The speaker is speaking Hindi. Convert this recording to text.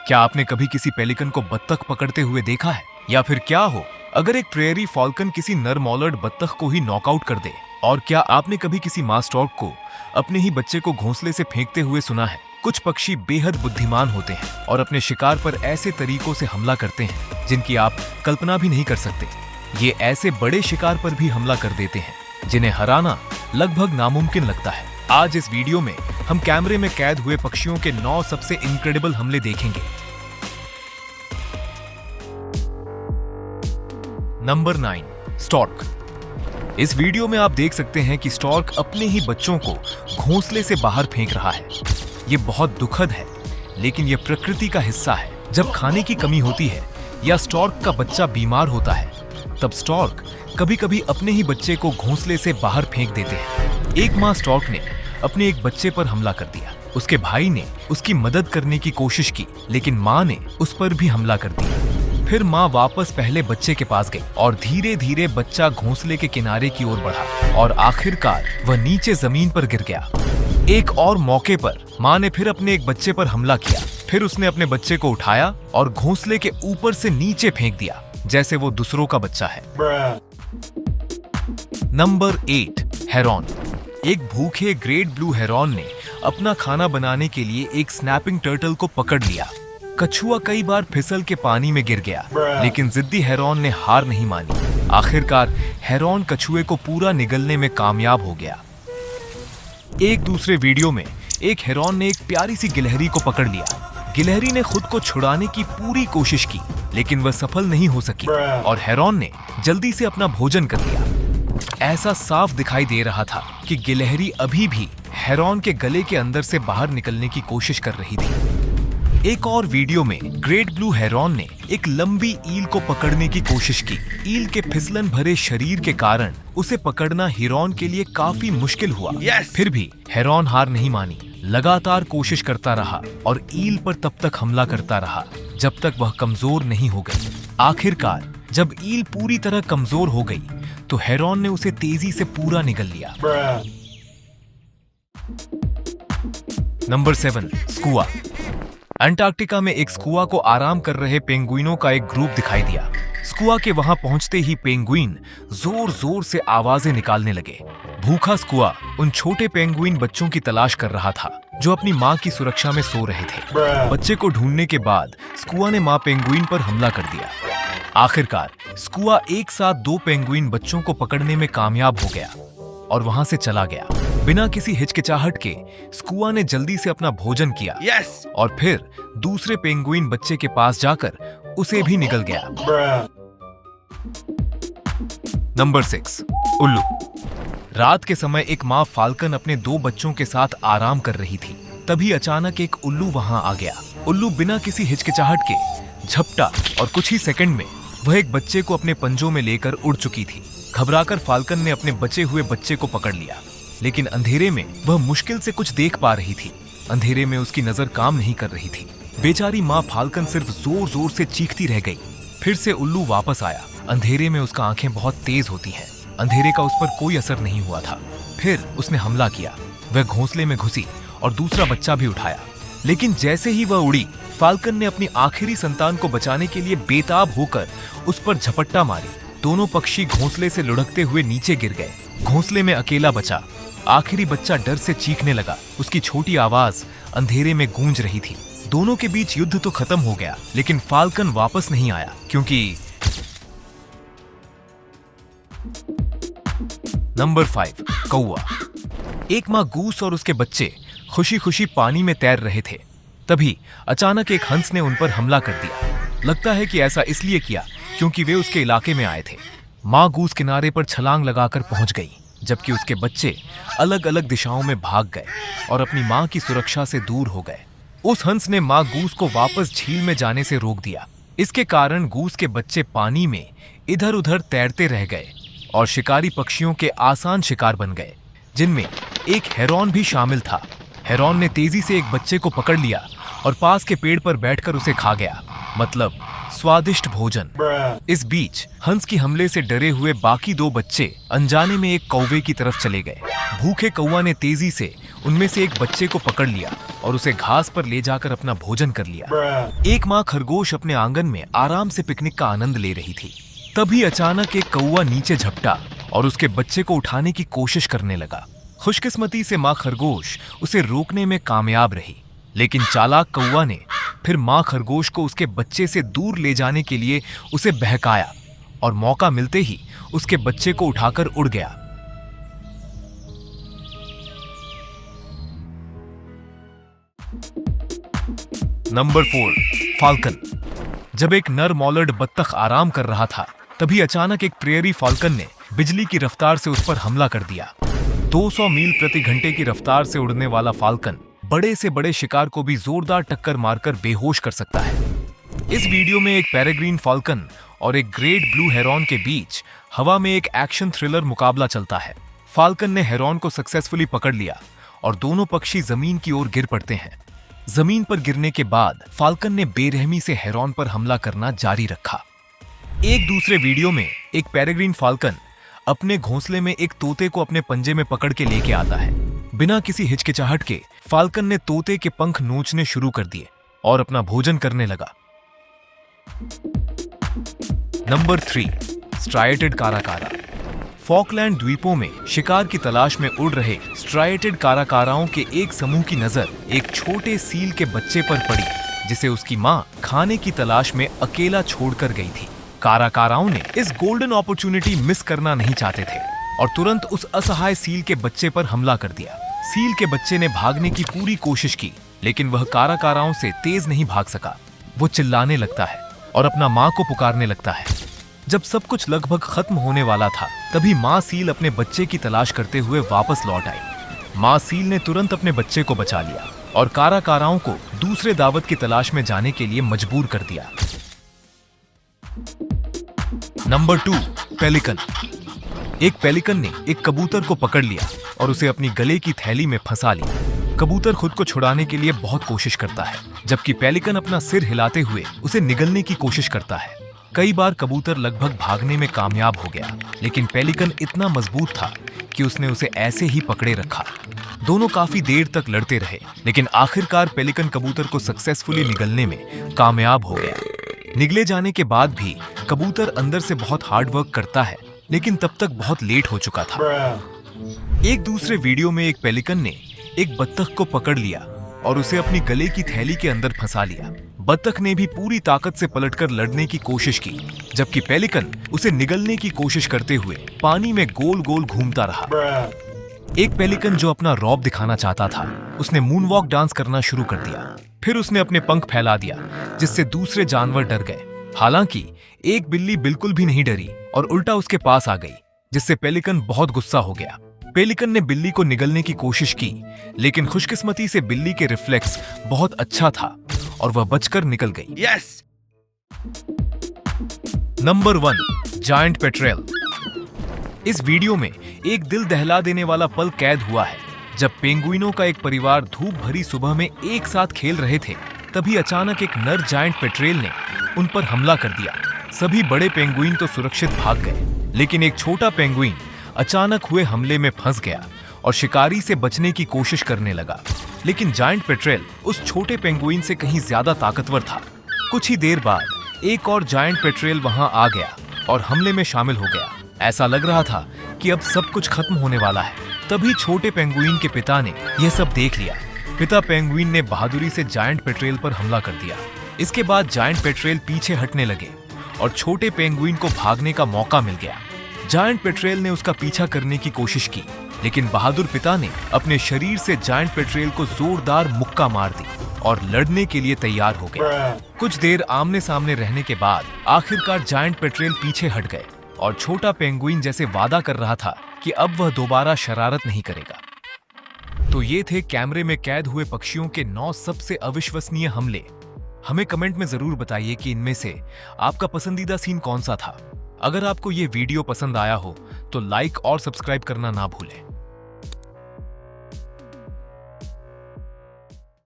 क्या आपने कभी किसी पेलिकन को बत्तख पकड़ते हुए देखा है? या फिर क्या हो अगर एक प्रेयरी फॉल्कन किसी नर मॉलर्ड बत्तख को ही नॉकआउट कर दे? और क्या आपने कभी किसी माँ स्टॉर्क को अपने ही बच्चे को घोंसले से फेंकते हुए सुना है? कुछ पक्षी बेहद बुद्धिमान होते हैं और अपने शिकार पर ऐसे तरीकों से हमला करते हैं जिनकी आप कल्पना भी नहीं कर सकते। ये ऐसे बड़े शिकार पर भी हमला कर देते हैं जिन्हें हराना लगभग नामुमकिन लगता है। आज इस वीडियो में हम कैमरे में कैद हुए पक्षियों के 9 सबसे इनक्रेडिबल हमले देखेंगे। Number 9, stork. इस वीडियो में आप देख सकते हैं कि स्टॉर्क अपने ही बच्चों को घोंसले से बाहर फेंक रहा है। ये बहुत दुखद है, लेकिन ये प्रकृति का हिस्सा है। जब खाने की कमी होती है या स्टॉर्क का बच्चा बीमार होता है, तब स्टॉर्क कभी-कभी अपने ही बच्चे को घोंसले से बाहर फेंक देते हैं। एक माँ स्टॉर्क ने अपने एक बच्चे पर हमला कर दिया। उसके भाई ने उसकी मदद करने की कोशिश की, लेकिन माँ ने उस पर भी हमला कर दिया। फिर माँ वापस पहले बच्चे के पास गई और धीरे धीरे बच्चा घोंसले के किनारे की ओर बढ़ा और आखिरकार वह नीचे जमीन पर गिर गया। एक और मौके पर माँ ने फिर अपने एक बच्चे पर हमला किया। फिर उसने अपने बच्चे को उठाया और घोंसले के ऊपर से नीचे फेंक दिया, जैसे वो दूसरों का बच्चा है। Number 8, heron. एक भूखे ग्रेट ब्लू हेरॉन ने अपना खाना बनाने के लिए एक स्नैपिंग टर्टल को पकड़ लिया। कछुआ कई बार फिसल के पानी में गिर गया, लेकिन जिद्दी हेरॉन ने हार नहीं मानी। आखिरकार हेरॉन कछुए को पूरा निगलने में कामयाब हो गया। एक दूसरे वीडियो में एक हेरॉन ने एक प्यारी सी गिलहरी को पकड़ लिया। गिलहरी ने खुद को छुड़ाने की पूरी कोशिश की, लेकिन वह सफल नहीं हो सकी और हेरॉन ने जल्दी से अपना भोजन कर लिया। ऐसा साफ दिखाई दे रहा था कि गिलहरी अभी भी हेरॉन के गले के अंदर से बाहर निकलने की कोशिश कर रही थी। एक और वीडियो में ग्रेट ब्लू हेरॉन ने एक लंबी ईल को पकड़ने की कोशिश की। ईल के फिसलन भरे शरीर के कारण उसे पकड़ना हेरॉन के लिए काफी मुश्किल हुआ। फिर भी हेरॉन हार नहीं मानी, लगातार कोशिश करता रहा और ईल पर तब तक हमला करता रहा जब तक वह कमजोर नहीं हो गई। आखिरकार जब ईल पूरी तरह कमजोर हो गई तो हेरॉन ने उसे तेजी से पूरा निगल लिया। Number 7, skua. अंटार्कटिका में एक स्कुआ को आराम कर रहे पेंगुइनों का एक ग्रुप दिखाई दिया। स्कुआ के वहां पहुंचते ही पेंगुइन जोर जोर से आवाजें निकालने लगे। भूखा स्कुआ उन छोटे पेंगुइन बच्चों की तलाश कर रहा था जो अपनी माँ की सुरक्षा में सो रहे थे। बच्चे को ढूंढने के बाद स्कुआ ने माँ पेंगुइन पर हमला कर दिया। आखिरकार स्कुआ एक साथ 2 पेंगुइन बच्चों को पकड़ने में कामयाब हो गया और वहां से चला गया। बिना किसी हिचकिचाहट के स्कुआ ने जल्दी से अपना भोजन किया और फिर दूसरे पेंगुइन बच्चे के पास जाकर उसे भी निगल गया। नंबर 6, उल्लू। रात के समय एक माँ फाल्कन अपने 2 बच्चों के साथ आराम कर रही थी। तभी अचानक एक उल्लू वहां आ गया। उल्लू बिना किसी हिचकिचाहट के झपटा और कुछ ही सेकंड में वह एक बच्चे को अपने पंजों में लेकर उड़ चुकी थी। घबराकर फाल्कन ने अपने बचे हुए बच्चे को पकड़ लिया, लेकिन अंधेरे में वह मुश्किल से कुछ देख पा रही थी। अंधेरे में उसकी नजर काम नहीं कर रही थी। बेचारी माँ फाल्कन सिर्फ जोर जोर से चीखती रह गई। फिर से उल्लू वापस आया। अंधेरे में उसका आंखें बहुत तेज होती हैं। अंधेरे का उस पर कोई असर नहीं हुआ था। फिर उसने हमला किया। वह घोंसले में घुसी और दूसरा बच्चा भी उठाया, लेकिन जैसे ही वह उड़ी, फाल्कन ने अपनी आखिरी संतान को बचाने के लिए बेताब होकर उस पर झपट्टा मारी। दोनों पक्षी घोंसले से लुढ़कते हुए नीचे गिर गए। घोंसले में अकेला बचा। आखिरी बच्चा डर से चीखने लगा। उसकी छोटी आवाज अंधेरे में गूंज रही थी। दोनों के बीच युद्ध तो खत्म हो गया, लेकिन फाल्कन वापस नहीं आया क्योंकि नंबर 5, कौवा। एक माँ गूस और उसके बच्चे खुशी खुशी पानी में तैर रहे थे। तभी अचानक एक हंस ने उन पर हमला कर दिया। लगता है कि ऐसा इसलिए किया क्योंकि वे उसके इलाके में आए थे। माँ गूस किनारे पर छलांग लगाकर पहुंच गई, जबकि उसके बच्चे अलग अलग दिशाओं में भाग गए और अपनी माँ की सुरक्षा से दूर हो गए। उस हंस ने माँ गूस को वापस झील में जाने से रोक दिया। इसके कारण गूस के बच्चे पानी में इधर उधर तैरते रह गए और शिकारी पक्षियों के आसान शिकार बन गए, जिनमें एक हेरॉन भी शामिल था। हेरॉन ने तेजी से एक बच्चे को पकड़ लिया और पास के पेड़ पर बैठकर उसे खा गया, मतलब स्वादिष्ट भोजन। इस बीच हंस के हमले से डरे हुए बाकी 2 बच्चे अनजाने में एक कौवे की तरफ चले गए। भूखे कौवा ने तेजी से उनमें से एक बच्चे को पकड़ लिया और उसे घास पर ले जाकर अपना भोजन कर लिया। एक माँ खरगोश अपने आंगन में आराम से पिकनिक का आनंद ले रही थी। तभी अचानक एक कौवा नीचे झपटा और उसके बच्चे को उठाने की कोशिश करने लगा। खुशकिस्मती से माँ खरगोश उसे रोकने में कामयाब रही, लेकिन चालाक कौवा ने फिर माँ खरगोश को उसके बच्चे से दूर ले जाने के लिए उसे बहकाया और मौका मिलते ही उसके बच्चे को उठाकर उड़ गया। Number 4, falcon. जब एक नर मॉलर्ड बत्तख आराम कर रहा था, तभी अचानक एक प्रेयरी फाल्कन ने बिजली की रफ्तार से उस पर हमला कर दिया। 200 मील प्रति घंटे की रफ्तार से उड़ने वाला फाल्कन बड़े से बड़े शिकार को भी जोरदार टक्कर मारकर बेहोश कर सकता है। इस वीडियो में एक पेरेग्रीन फाल्कन और एक ग्रेट ब्लू हेरॉन के बीच हवा में एक एक्शन थ्रिलर मुकाबला चलता है। फाल्कन ने हेरॉन को सक्सेसफुली पकड़ लिया और दोनों पक्षी जमीन की ओर गिर पड़ते हैं। जमीन पर गिरने के बाद फाल्कन ने बेरहमी से हेरॉन पर हमला करना जारी रखा। एक दूसरे वीडियो में एक पेरेग्रीन फाल्कन अपने घोंसले में एक तोते को अपने पंजे में पकड़ के लेके आता है। बिना किसी हिचकिचाहट के फाल्कन ने तोते के पंख नोचने शुरू कर दिए और अपना भोजन करने लगा। Number 3, striated काराकारा। फॉकलैंड द्वीपों में शिकार की तलाश में उड़ रहे स्ट्राइएटेड काराकाराओं के एक समूह की नजर एक छोटे सील के बच्चे पर पड़ी, जिसे उसकी मां खाने की तलाश में अकेला छोड़कर गई थी। काराकाराओं ने इस गोल्डन अपॉर्चुनिटी मिस करना नहीं चाहते थे और तुरंत उस असहाय सील के बच्चे पर हमला कर दिया। सील के बच्चे ने भागने की पूरी कोशिश की, लेकिन वह काराकाराओं से तेज नहीं भाग सका। वो चिल्लाने लगता है और अपना माँ को पुकारने लगता है। जब सब कुछ लगभग खत्म होने वाला था, तभी माँ सील अपने बच्चे की तलाश करते हुए वापस लौट आई। माँ सील ने तुरंत अपने बच्चे को बचा लिया और काराकाराओं को दूसरे दावत की तलाश में जाने के लिए मजबूर कर दिया। Number 2, pelican. एक पेलिकन ने एक कबूतर को पकड़ लिया और उसे अपनी गले की थैली में फंसा लिया। कबूतर खुद को छुड़ाने के लिए बहुत कोशिश करता है, जबकि पेलिकन अपना सिर हिलाते हुए उसे निगलने की कोशिश करता है। कई बार कबूतर लगभग भागने में कामयाब हो गया, लेकिन पेलिकन इतना मजबूत था कि उसने उसे ऐसे ही पकड़े रखा। दोनों काफी देर तक लड़ते रहे, लेकिन आखिरकार पेलिकन कबूतर को सक्सेसफुली निगलने में कामयाब हो गया। निगले जाने के बाद भी कबूतर अंदर से बहुत हार्ड वर्क करता है, लेकिन तब तक बहुत लेट हो चुका था। एक दूसरे वीडियो में एक पेलिकन ने एक बत्तख को पकड़ लिया और उसे अपनी गले की थैली के अंदर फंसा लिया। बत्तख ने भी पूरी ताकत से पलटकर लड़ने की कोशिश की, जबकि पेलिकन उसे निगलने की कोशिश करते हुए पानी में गोल गोल घूमता रहा। एक पेलिकन जो अपना रौब दिखाना चाहता था, उसने मूनवॉक डांस करना शुरू कर दिया। फिर उसने अपने पंख फैला दिया, जिससे दूसरे जानवर डर गए। हालांकि एक बिल्ली बिल्कुल भी नहीं डरी और उल्टा उसके पास आ गई, जिससे पेलिकन बहुत गुस्सा हो गया। पेलिकन ने बिल्ली को निगलने की कोशिश की, लेकिन खुशकिस्मती से बिल्ली के रिफ्लेक्स बहुत अच्छा था और वह बचकर निकल गई। यस। Number 1, giant petrel. इस वीडियो में एक दिल दहला देने वाला पल कैद हुआ है। जब पेंगुइनों का एक परिवार धूप भरी सुबह में एक साथ खेल रहे थे, तभी अचानक एक नर जायंट पेट्रेल ने उन पर हमला कर दिया। सभी बड़े पेंगुइन तो सुरक्षित भाग गए, लेकिन एक छोटा पेंगुइन अचानक हुए हमले में फंस गया और शिकारी से बचने की कोशिश करने लगा। लेकिन जायंट पेट्रेल उस छोटे पेंगुइन से कहीं ज्यादा ताकतवर था। कुछ ही देर बाद एक और जायंट पेट्रेल वहां आ गया और हमले में शामिल हो गया। ऐसा लग रहा था कि अब सब कुछ खत्म होने वाला है। तभी छोटे पेंगुइन के पिता ने यह सब देख लिया। पिता पेंगुइन ने बहादुरी से जायंट पेट्रेल पर हमला कर दिया। इसके बाद जायंट पेट्रेल पीछे हटने लगे और छोटे पेंगुइन को भागने का मौका मिल गया। जायंट पेट्रेल ने उसका पीछा करने की कोशिश की, लेकिन बहादुर पिता ने अपने शरीर से जायंट पेट्रेल को जोरदार मुक्का मार दी और लड़ने के लिए तैयार हो गए। कुछ देर आमने सामने रहने के बाद आखिरकार जायंट पेट्रेल पीछे हट गए और छोटा पेंगुइन जैसे वादा कर रहा था कि अब वह दोबारा शरारत नहीं करेगा। तो ये थे कैमरे में कैद हुए पक्षियों के 9 सबसे अविश्वसनीय हमले। हमें कमेंट में जरूर बताइए कि इनमें से आपका पसंदीदा सीन कौन सा था। अगर आपको ये वीडियो पसंद आया हो तो लाइक और सब्सक्राइब करना ना भूलें।